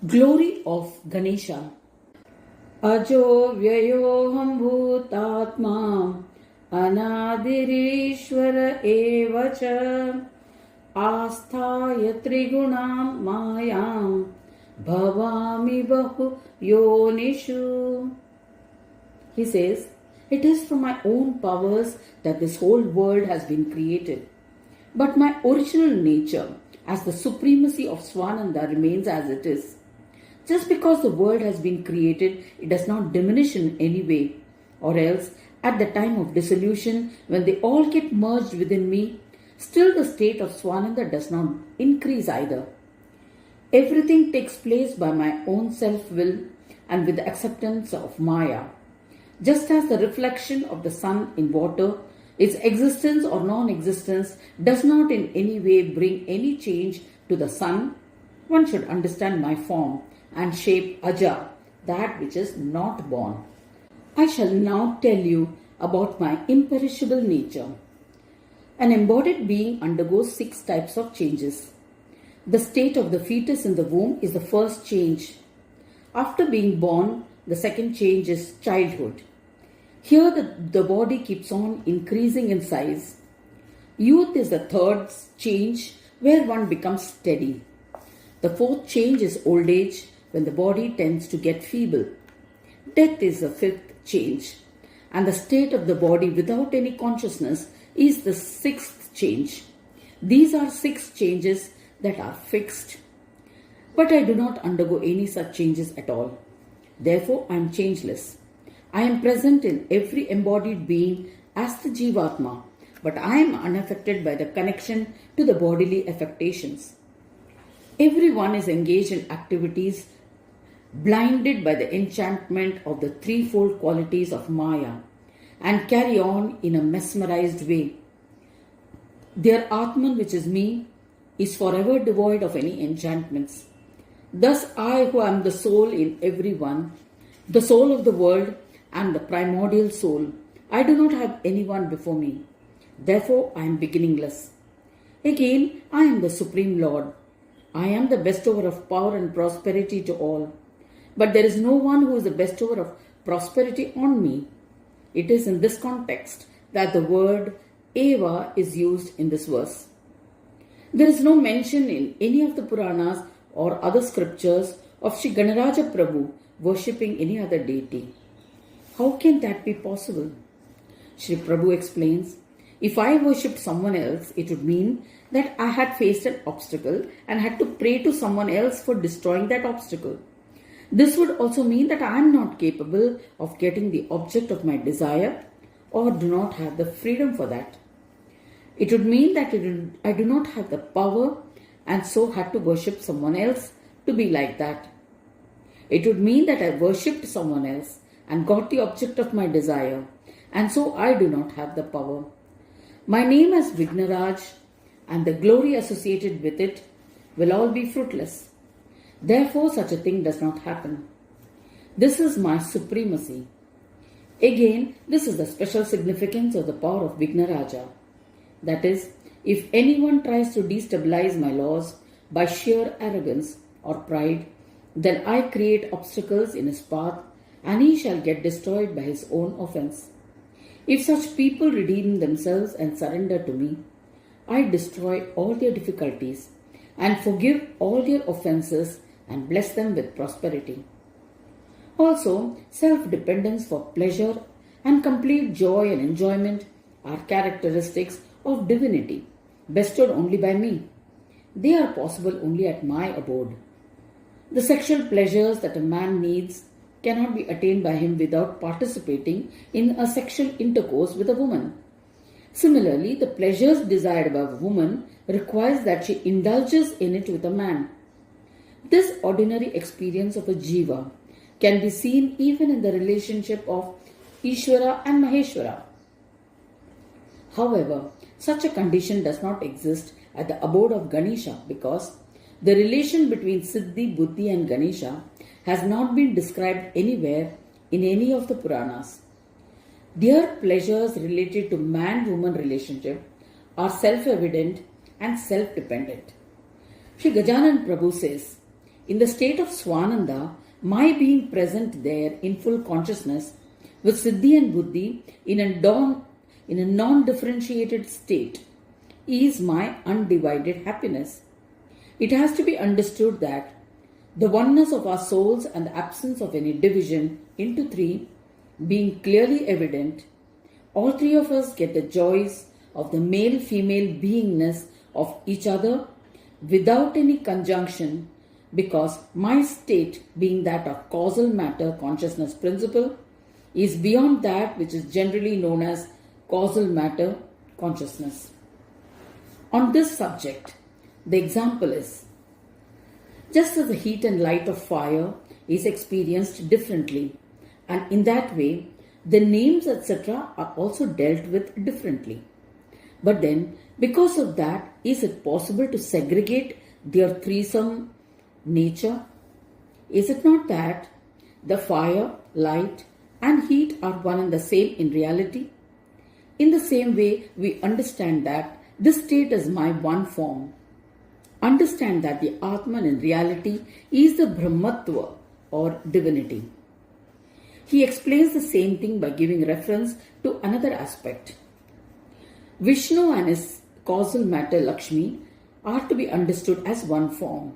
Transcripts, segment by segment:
Glory of Ganesha. Ajo vyayoham bhutatma anadirishvara evacha asthaya trigunam mayam bhavami bahu yonishu. He says, it is from my own powers that this whole world has been created. But my original nature as the supremacy of Svananda remains as it is. Just because the world has been created, it does not diminish in any way. Or else, at the time of dissolution, when they all get merged within me, still the state of Svananda does not increase either. Everything takes place by my own self-will and with the acceptance of Maya. Just as the reflection of the sun in water, its existence or non-existence does not in any way bring any change to the sun, one should understand my form and shape Aja, that which is not born. I shall now tell you about my imperishable nature. An embodied being undergoes 6 types of changes. The state of the fetus in the womb is the first change. After being born, the second change is childhood. Here the body keeps on increasing in size. Youth is the third change where one becomes steady. The fourth change is old age, when the body tends to get feeble. Death is the fifth change, and the state of the body without any consciousness is the sixth change. These are 6 changes that are fixed. But I do not undergo any such changes at all. Therefore, I am changeless. I am present in every embodied being as the Jivatma, but I am unaffected by the connection to the bodily affectations. Everyone is engaged in activities blinded by the enchantment of the threefold qualities of Maya and carry on in a mesmerized way. Their Atman, which is me, is forever devoid of any enchantments. Thus I, who am the soul in everyone, the soul of the world and the primordial soul, I do not have anyone before me. Therefore I am beginningless. Again, I am the Supreme Lord. I am the bestower of power and prosperity to all. But there is no one who is the bestower of prosperity on me. It is in this context that the word Eva is used in this verse. There is no mention in any of the Puranas or other scriptures of Sri Ganaraja Prabhu worshipping any other deity. How can that be possible? Sri Prabhu explains, if I worshipped someone else, it would mean that I had faced an obstacle and had to pray to someone else for destroying that obstacle. This would also mean that I am not capable of getting the object of my desire or do not have the freedom for that. It would mean that I do not have the power and so had to worship someone else to be like that. It would mean that I worshipped someone else and got the object of my desire, and so I do not have the power. My name as Vignaraj and the glory associated with it will all be fruitless. Therefore, such a thing does not happen. This is my supremacy. Again, this is the special significance of the power of Vignaraja. That is, if anyone tries to destabilize my laws by sheer arrogance or pride, then I create obstacles in his path and he shall get destroyed by his own offense. If such people redeem themselves and surrender to me, I destroy all their difficulties and forgive all their offenses and bless them with prosperity. Also, self-dependence for pleasure and complete joy and enjoyment are characteristics of divinity, bestowed only by me. They are possible only at my abode. The sexual pleasures that a man needs cannot be attained by him without participating in a sexual intercourse with a woman. Similarly, the pleasures desired by a woman requires that she indulges in it with a man. This ordinary experience of a jiva can be seen even in the relationship of Ishvara and Maheshwara. However, such a condition does not exist at the abode of Ganesha because the relation between Siddhi, Buddhi and Ganesha has not been described anywhere in any of the Puranas. Their pleasures related to man-woman relationship are self-evident and self-dependent. Sri Gajanan Prabhu says, In the state of Svananda, my being present there in full consciousness with Siddhi and Buddhi in a non-differentiated state is my undivided happiness. It has to be understood that the oneness of our souls and the absence of any division into three being clearly evident, all three of us get the joys of the male-female beingness of each other without any conjunction, because my state, being that of causal matter consciousness principle, is beyond that which is generally known as causal matter consciousness. On this subject, the example is, just as the heat and light of fire is experienced differently, and in that way, the names etc. are also dealt with differently. But then, because of that, is it possible to segregate their threesome nature? Is it not that the fire, light, and heat are one and the same in reality? In the same way, we understand that this state is my one form. Understand that the Atman in reality is the Brahmatva or divinity. He explains the same thing by giving reference to another aspect. Vishnu and his causal matter Lakshmi are to be understood as one form.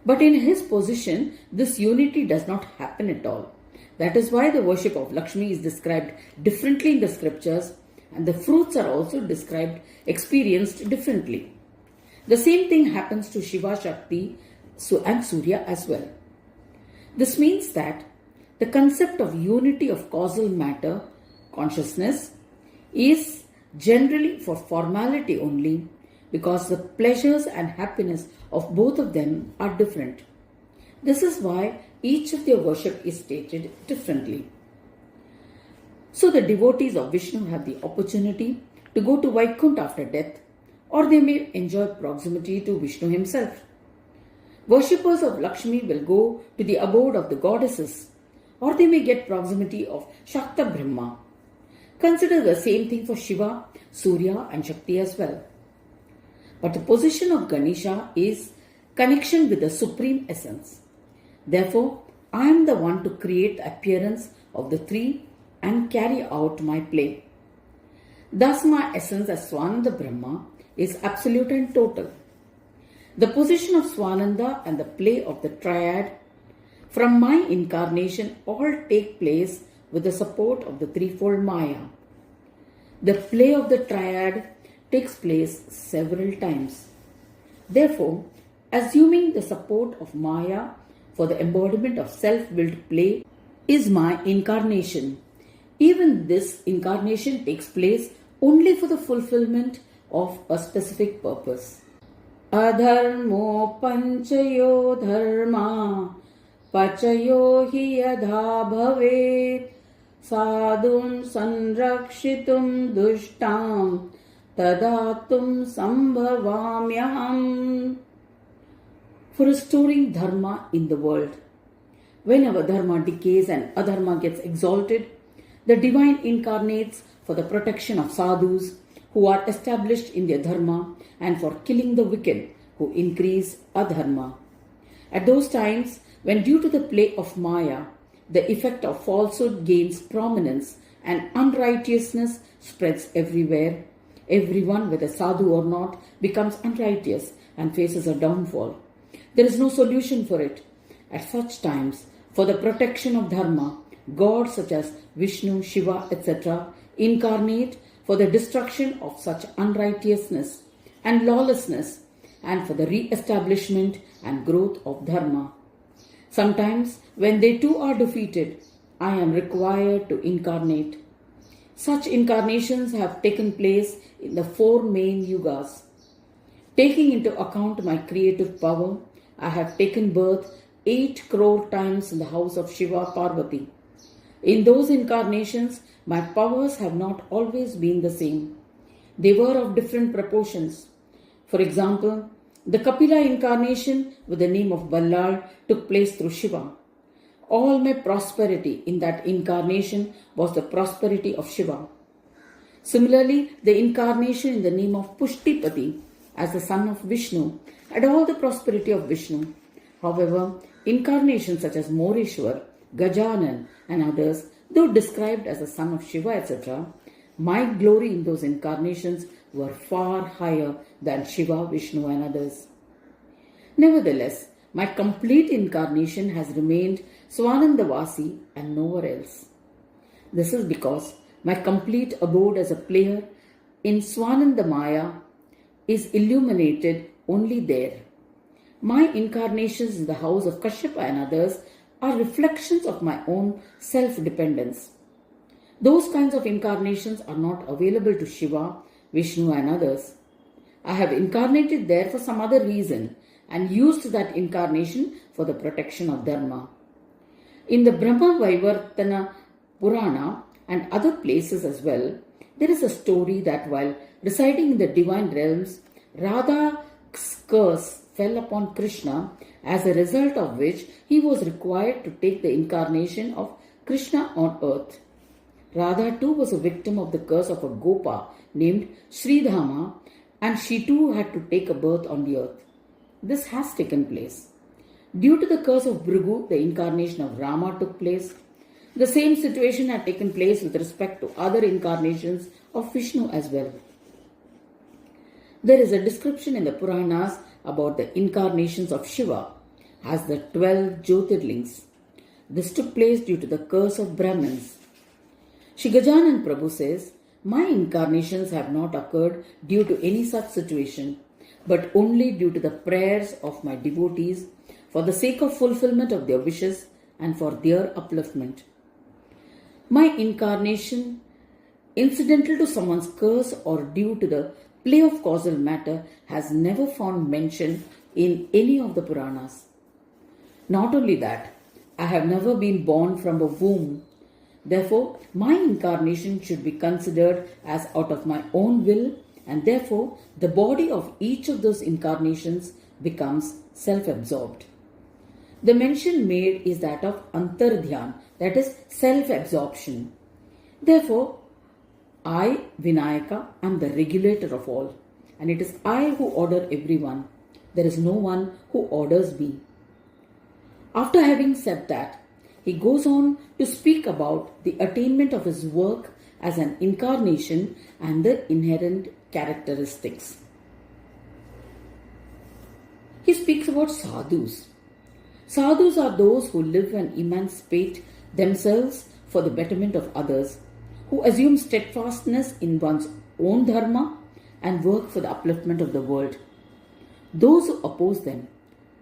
But in his position, this unity does not happen at all. That is why the worship of Lakshmi is described differently in the scriptures, and the fruits are also described, experienced differently. The same thing happens to Shiva, Shakti, and Surya as well. This means that the concept of unity of causal matter, consciousness, is generally for formality only, because the pleasures and happiness of both of them are different. This is why each of their worship is stated differently. So the devotees of Vishnu have the opportunity to go to Vaikuntha after death, or they may enjoy proximity to Vishnu himself. Worshippers of Lakshmi will go to the abode of the goddesses, or they may get proximity of Shakta Brahma. Consider the same thing for Shiva, Surya and Shakti as well. But the position of Ganesha is connection with the Supreme Essence. Therefore, I am the one to create the appearance of the three and carry out my play. Thus my essence as Svananda Brahma is absolute and total. The position of Svananda and the play of the triad from my incarnation all take place with the support of the threefold Maya. The play of the triad takes place several times. Therefore, assuming the support of Maya for the embodiment of self-willed play is my incarnation. Even this incarnation takes place only for the fulfillment of a specific purpose. Adharmo panchayo dharma pachayo hi yadha bhavet sadhun sanrakshitum dushtam tadatum sambhavamyaham. For restoring dharma in the world. Whenever dharma decays and adharma gets exalted, the divine incarnates for the protection of sadhus who are established in their dharma and for killing the wicked who increase adharma. At those times, when due to the play of Maya, the effect of falsehood gains prominence and unrighteousness spreads everywhere, everyone, whether sadhu or not, becomes unrighteous and faces a downfall. There is no solution for it. At such times, for the protection of dharma, gods such as Vishnu, Shiva, etc. incarnate for the destruction of such unrighteousness and lawlessness and for the re-establishment and growth of dharma. Sometimes, when they too are defeated, I am required to incarnate. Such incarnations have taken place in the 4 main yugas. Taking into account my creative power, I have taken birth 8 crore times in the house of Shiva Parvati. In those incarnations, my powers have not always been the same. They were of different proportions. For example, the Kapila incarnation with the name of Ballal took place through Shiva. All my prosperity in that incarnation was the prosperity of Shiva. Similarly, the incarnation in the name of Pushtipati as the son of Vishnu had all the prosperity of Vishnu. However, incarnations such as Moreshwar, Gajanan, and others, though described as the son of Shiva, etc., my glory in those incarnations were far higher than Shiva, Vishnu, and others. Nevertheless, my complete incarnation has remained Svanandavasi and nowhere else. This is because my complete abode as a player in Svanandamaya is illuminated only there. My incarnations in the house of Kashyapa and others are reflections of my own self-dependence. Those kinds of incarnations are not available to Shiva, Vishnu and others. I have incarnated there for some other reason and used that incarnation for the protection of Dharma. In the Brahma Vaivartana Purana and other places as well, there is a story that while residing in the divine realms, Radha's curse fell upon Krishna, as a result of which he was required to take the incarnation of Krishna on earth. Radha too was a victim of the curse of a Gopa named Sridhama, and she too had to take a birth on the earth. This has taken place. Due to the curse of Bhrigu, the incarnation of Rama took place. The same situation had taken place with respect to other incarnations of Vishnu as well. There is a description in the Puranas about the incarnations of Shiva as the 12 Jyotirlings. This took place due to the curse of Brahmins. Shri Gajanan Prabhu says, my incarnations have not occurred due to any such situation, but only due to the prayers of my devotees for the sake of fulfillment of their wishes and for their upliftment. My incarnation, incidental to someone's curse or due to the play of causal matter, has never found mention in any of the Puranas. Not only that, I have never been born from a womb. Therefore, my incarnation should be considered as out of my own will, and therefore the body of each of those incarnations becomes self-absorbed. The mention made is that of antardhyan, that is self-absorption. Therefore, I, Vinayaka, am the regulator of all, and it is I who order everyone. There is no one who orders me. After having said that, he goes on to speak about the attainment of his work as an incarnation and the inherent characteristics. He speaks about sadhus. Sadhus are those who live and emancipate themselves for the betterment of others, who assume steadfastness in one's own dharma and work for the upliftment of the world. Those who oppose them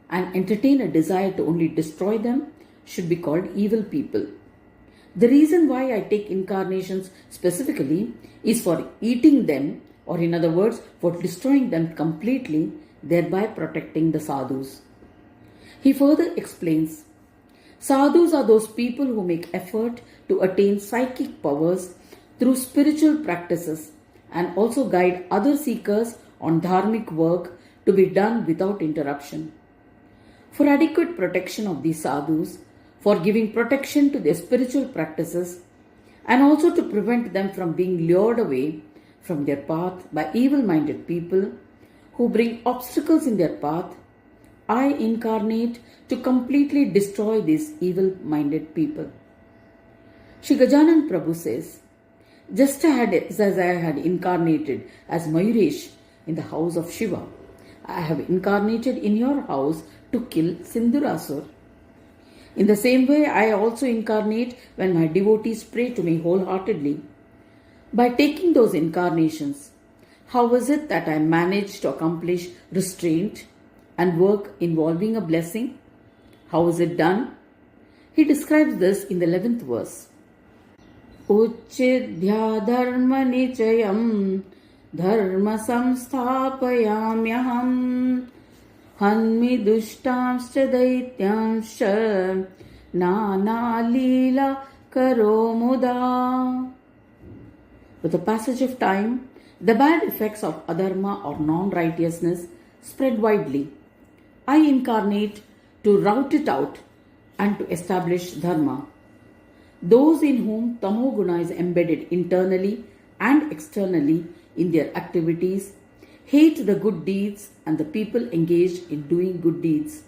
and entertain a desire to only destroy them should be called evil people. The reason why I take incarnations specifically is for eating them, or in other words, for destroying them completely, thereby protecting the sadhus. He further explains, sadhus are those people who make effort to attain psychic powers through spiritual practices and also guide other seekers on dharmic work to be done without interruption. For adequate protection of these sadhus, for giving protection to their spiritual practices, and also to prevent them from being lured away from their path by evil-minded people who bring obstacles in their path, I incarnate to completely destroy these evil-minded people. Shri Gajanan Prabhu says, just as I had incarnated as Mayuresh in the house of Shiva, I have incarnated in your house to kill Sindhurasur. In the same way, I also incarnate when my devotees pray to me wholeheartedly. By taking those incarnations, how is it that I manage to accomplish restraint and work involving a blessing? How is it done? He describes this in the 11th verse. Uchidhya dharma nichayam dharma samsthapayamyaham hanmi dushtamscha daityanscha nana lila karo muda. With the passage of time, the bad effects of adharma or non-righteousness spread widely. I incarnate to rout it out and to establish dharma. Those in whom tamoguna is embedded internally and externally in their activities hate the good deeds and the people engaged in doing good deeds.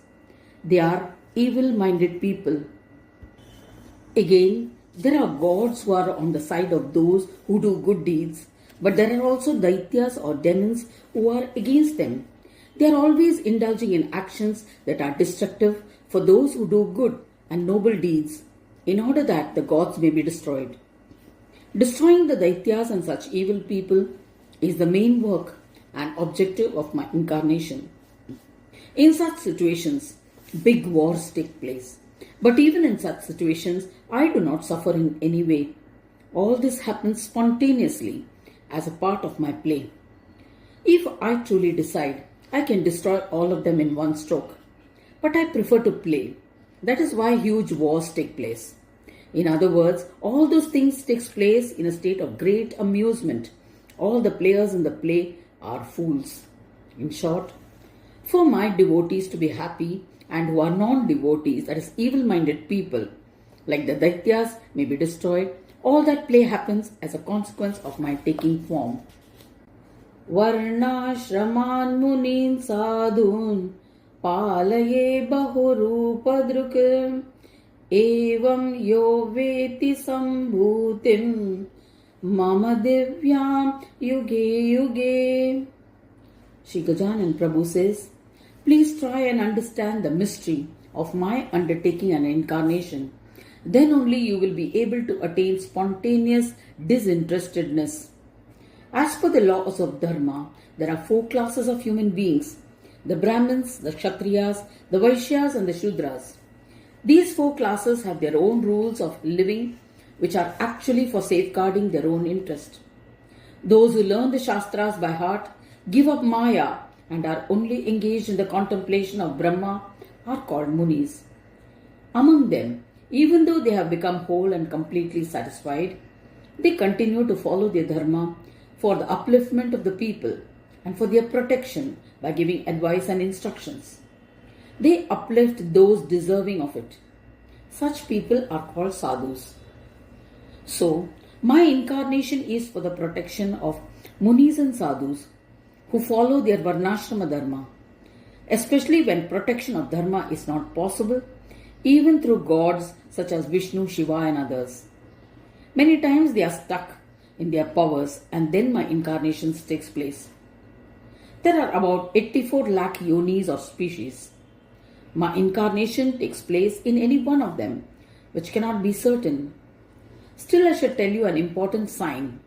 They are evil-minded people. Again, there are gods who are on the side of those who do good deeds, but there are also daityas or demons who are against them. They are always indulging in actions that are destructive for those who do good and noble deeds, in order that the gods may be destroyed. Destroying the daityas and such evil people is the main work and objective of my incarnation. In such situations, big wars take place. But even in such situations, I do not suffer in any way. All this happens spontaneously as a part of my play. If I truly decide, I can destroy all of them in one stroke. But I prefer to play. That is why huge wars take place. In other words, all those things takes place in a state of great amusement. All the players in the play are fools. In short, for my devotees to be happy and who are non-devotees, that is evil-minded people, like the daityas, may be destroyed, all that play happens as a consequence of my taking form. Varnashraman munin sadhun palaye bahurupadruk evam yo veti sambhutim mama divyam yuge yuge. Shri Gajanan Prabhu says, please try and understand the mystery of my undertaking an incarnation. Then only you will be able to attain spontaneous disinterestedness. As per the laws of Dharma, there are 4 classes of human beings: the Brahmins, the Kshatriyas, the Vaishyas and the Shudras. These 4 classes have their own rules of living, which are actually for safeguarding their own interest. Those who learn the Shastras by heart, give up Maya, and are only engaged in the contemplation of Brahma are called Munis. Among them, even though they have become whole and completely satisfied, they continue to follow their Dharma for the upliftment of the people and for their protection by giving advice and instructions. They uplift those deserving of it. Such people are called sadhus. So, my incarnation is for the protection of Munis and sadhus who follow their Varnashrama Dharma, especially when protection of Dharma is not possible, even through gods such as Vishnu, Shiva and others. Many times they are stuck in their powers and then my incarnations takes place. There are about 84 lakh yonis or species. My incarnation takes place in any one of them, which cannot be certain. Still, I should tell you an important sign.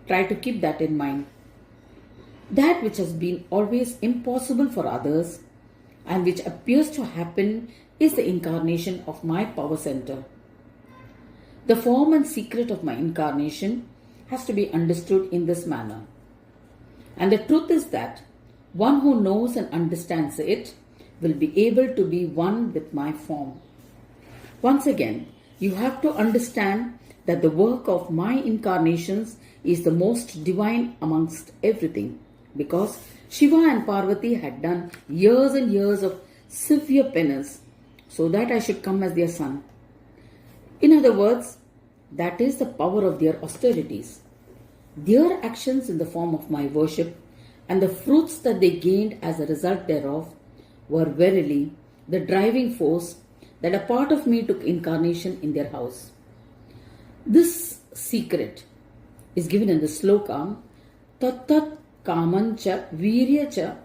Try to keep that in mind. That which has been always impossible for others and which appears to happen is the incarnation of my power center. The form and secret of my incarnation has to be understood in this manner. And the truth is that one who knows and understands it will be able to be one with my form. Once again, you have to understand that the work of my incarnations is the most divine amongst everything, because Shiva and Parvati had done years and years of severe penance so that I should come as their son. In other words, that is the power of their austerities. Their actions in the form of my worship and the fruits that they gained as a result thereof were verily the driving force that a part of me took incarnation in their house. This secret is given in the sloka Tat Kamancha Viryacha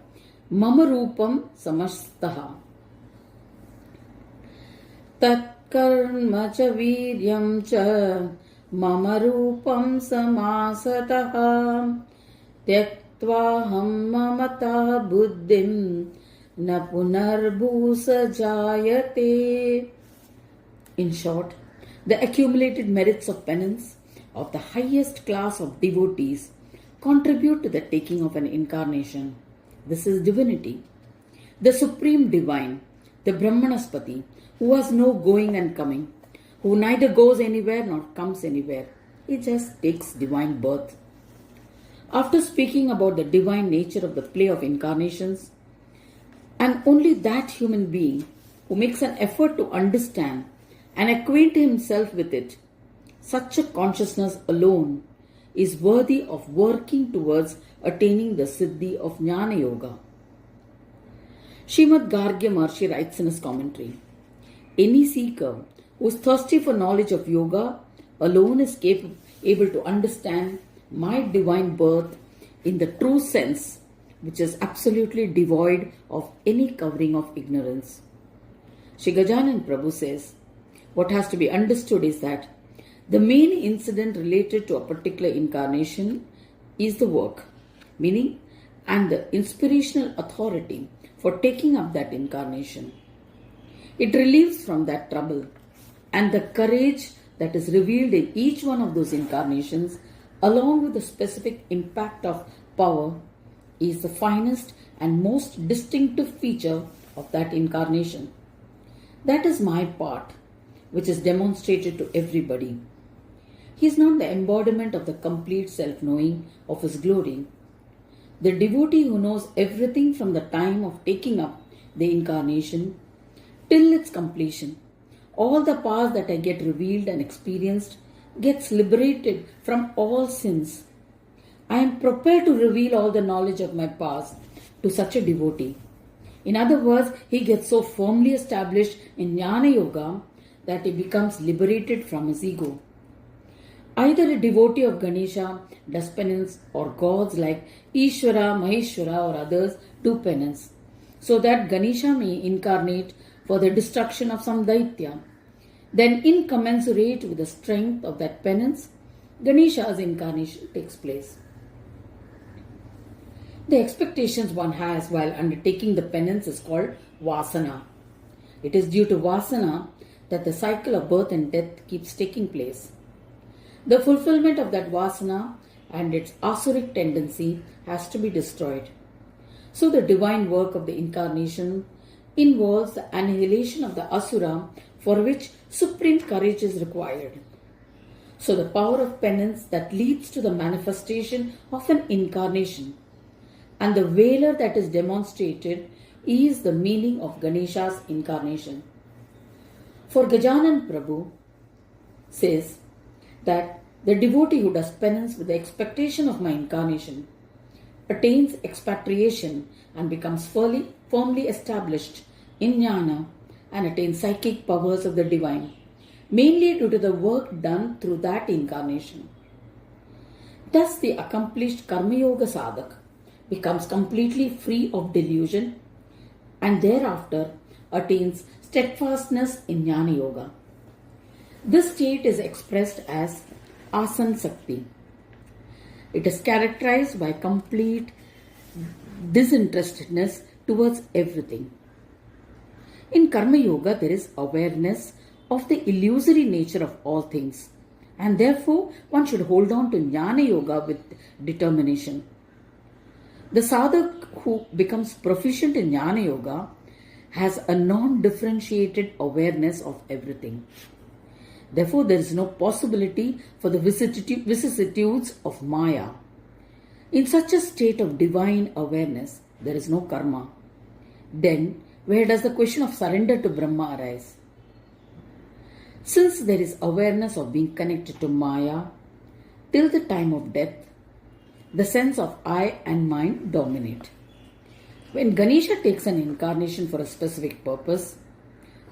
Mama Rupam Samastaha. Tat Karma Cha Viryam Cha Mama Rupam Samasataha Tyaktva Mamata Buddhim Na Punarbhusa Jayate. In short, the accumulated merits of penance of the highest class of devotees contribute to the taking of an incarnation. This is divinity. The supreme divine, the Brahmanaspati, who has no going and coming, who neither goes anywhere nor comes anywhere. He just takes divine birth. After speaking about the divine nature of the play of incarnations, and only that human being who makes an effort to understand and acquaint himself with it, such a consciousness alone is worthy of working towards attaining the siddhi of Jnana Yoga. Srimad Gargya Maharshi writes in his commentary, any seeker who is thirsty for knowledge of yoga alone is able to understand my divine birth in the true sense, which is absolutely devoid of any covering of ignorance. Shri Gajanan Prabhu says, what has to be understood is that the main incident related to a particular incarnation is the work, meaning, and the inspirational authority for taking up that incarnation. It relieves from that trouble, and the courage that is revealed in each one of those incarnations, along with the specific impact of power, is the finest and most distinctive feature of that incarnation. That is my part, which is demonstrated to everybody. He is not the embodiment of the complete self-knowing of his glory. The devotee who knows everything from the time of taking up the incarnation till its completion, all the past that I get revealed and experienced gets liberated from all sins. I am prepared to reveal all the knowledge of my past to such a devotee. In other words, he gets so firmly established in Jnana Yoga that he becomes liberated from his ego. Either a devotee of Ganesha does penance, or gods like Ishvara, Maheshwara or others do penance, so that Ganesha may incarnate for the destruction of some Daitya. Then, incommensurate with the strength of that penance, Ganesha's incarnation takes place. The expectations one has while undertaking the penance is called vasana. It is due to vasana that the cycle of birth and death keeps taking place. The fulfillment of that vasana and its asuric tendency has to be destroyed. So the divine work of the incarnation involves the annihilation of the asura, for which supreme courage is required. So the power of penance that leads to the manifestation of an incarnation, and the valor that is demonstrated, is the meaning of Ganesha's incarnation. For Gajanan Prabhu says that the devotee who does penance with the expectation of my incarnation attains expatriation and becomes firmly established in jnana and attains psychic powers of the divine, mainly due to the work done through that incarnation. Thus the accomplished Karma Yoga sadhak becomes completely free of delusion and thereafter attains steadfastness in Jnana Yoga. This state is expressed as Asan Sakti. It is characterized by complete disinterestedness towards everything. In Karma Yoga, there is awareness of the illusory nature of all things, and therefore one should hold on to Jnana Yoga with determination. The sadhak who becomes proficient in Jnana Yoga has a non-differentiated awareness of everything. Therefore, there is no possibility for the vicissitudes of Maya. In such a state of divine awareness, there is no karma. Then, where does the question of surrender to Brahma arise? Since there is awareness of being connected to Maya, till the time of death, the sense of I and mine dominate. When Ganesha takes an incarnation for a specific purpose,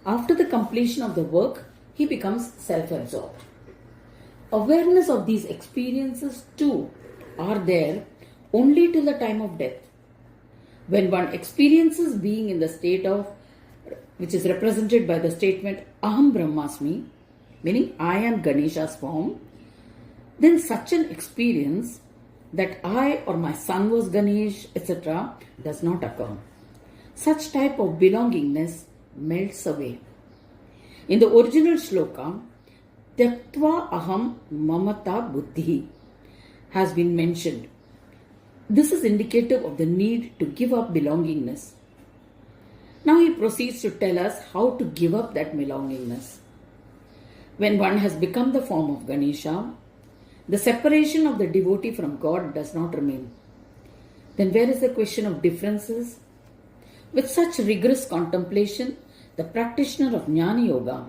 after the completion of the work, he becomes self-absorbed. Awareness of these experiences too are there only till the time of death. When one experiences being in the state of, which is represented by the statement Aham Brahmasmi, meaning I am Ganesha's form, then such an experience that I or my son was Ganesh, etc., does not occur. Such type of belongingness melts away. In the original shloka, Tyaktva Aham Mamata Buddhi has been mentioned. This is indicative of the need to give up belongingness. Now he proceeds to tell us how to give up that belongingness. When one has become the form of Ganesha, the separation of the devotee from God does not remain. Then where is the question of differences? With such rigorous contemplation, the practitioner of Jnana Yoga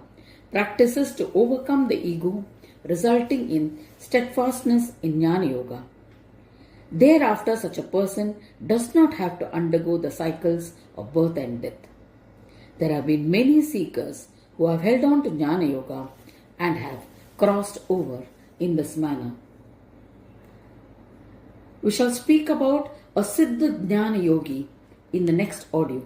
practices to overcome the ego, resulting in steadfastness in Jnana Yoga. Thereafter, such a person does not have to undergo the cycles of birth and death. There have been many seekers who have held on to Jnana Yoga and have crossed over in this manner. We shall speak about a Siddha Jnana Yogi in the next audio.